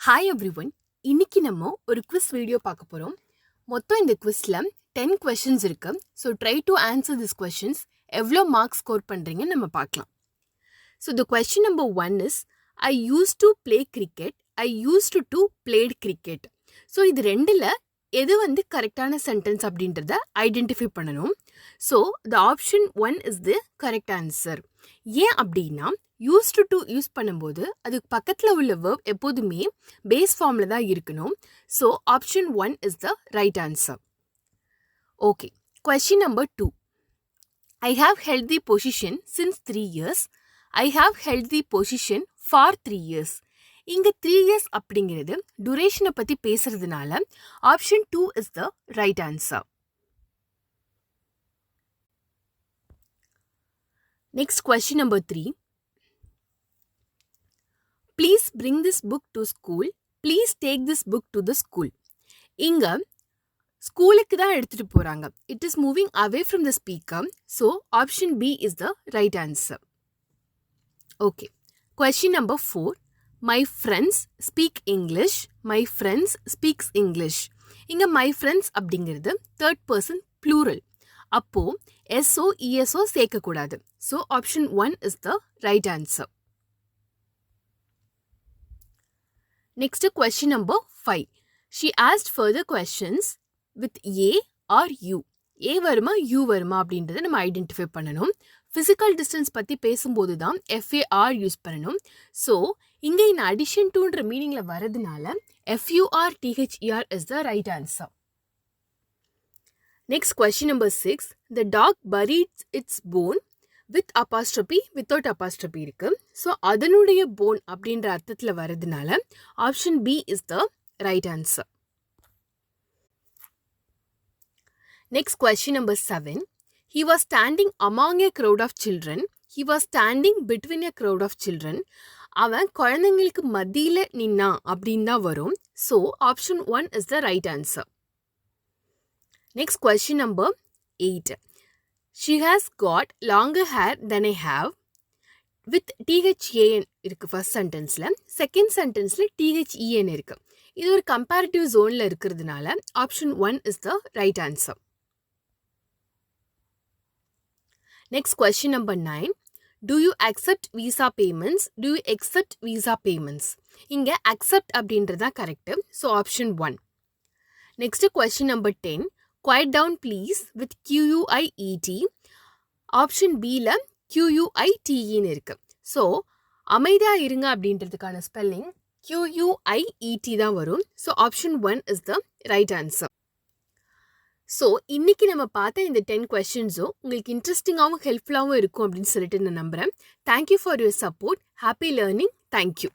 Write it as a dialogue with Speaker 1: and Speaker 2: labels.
Speaker 1: Hi everyone, இன்னைக்கு நம்ம ஒரு குவிஸ் வீடியோ பார்க்க போகிறோம். மொத்தம் இந்த குவிஸில் 10 கொஷின்ஸ் இருக்கு. So try to answer this questions. எவ்வளோ மார்க்ஸ் ஸ்கோர் பண்ணுறீங்கன்னு நம்ம பார்க்கலாம். So the question number 1 is I use to play cricket, I use to plate cricket. So இது ரெண்டில் எது கரெக்டான சென்டென்ஸ் அப்படின்றத ஐடென்டிஃபை பண்ணணும். So the option 1 is the correct answer. ஏன் அப்படின்னா யூஸ்டு டு யூஸ் பண்ணும்போது அதுக்கு பக்கத்தில் உள்ள வேர்ப் எப்போதுமே பேஸ் ஃபார்மில் தான் இருக்கணும். So option 1 is the right answer. Okay, question number 2. I have held the position since 3 years. I have held the position for 3 years. இங்கே 3 years அப்படிங்கிறது duration பற்றி பேசுறதுனால option 2 is the right answer. Next, question number 3. Please bring this book to school. Please take this book to the school. இங்க ஸ்கூலுக்கு தான் எடுத்துட்டு போறாங்க. It is moving away from the speaker. So option B is the right answer. Okay. Question number 4. My friends speak English. My friends speaks English. இங்க my friends அப்படிங்கிறது third person plural. அப்போ SO ESO சேர்க்கக்கூடாது. So option 1 is the right answer. Next, question number 5. She asked further questions with A or U. A வருமா U வருமா அப்படின்றத நம்ம identify பண்ணணும். Physical distance பற்றி பேசும்போது தான் FAR யூஸ் பண்ணணும். ஸோ இங்கே in addition toன்ற மீனிங்கில் வரதுனால FURTHER is the right answer. Next, question number 6. The dog buried its bone with apostrophe, without apostrophe இருக்கு. ஸோ அதனுடைய போன் அப்படின்ற அர்த்தத்தில் வரதுனால option B is the right answer. Next, question number 7. He was standing among a crowd of children. He was standing between a crowd of children. அவன் குழந்தைங்களுக்கு மத்தியில் நின்னா அப்படின்னு தான் வரும். So option 1 is the right answer. Next, question number 8. She has got longer hair than I have with THAN இருக்கு first சென்டென்ஸில். Second சென்டென்ஸில் THEN இருக்கு. இது ஒரு கம்பேரிட்டிவ் ஜோனில் இருக்கிறதுனால option 1 is the right answer. Next, question number 9. Do you accept visa payments? Do you accept visa payments? இங்கே accept அப்படின்றதா correct. So option 1. Next, question number 10. Quiet down please with QUIET. Option Bல QUITEன்னு இருக்கு. So அமைதியாக இருங்க அப்படின்றதுக்கான spelling QUIET தான் வரும். So option 1 is the right answer. ஸோ இன்னைக்கு நம்ம பார்த்த இந்த 10 கொஸ்டின்ஸும் உங்களுக்கு இன்ட்ரெஸ்டிங்காகவும் ஹெல்ப்ஃபுல்லாகவும் இருக்கும் அப்படின்னு சொல்லிட்டு நான் நம்புகிறேன். Thank you for your support. Happy learning. Thank you.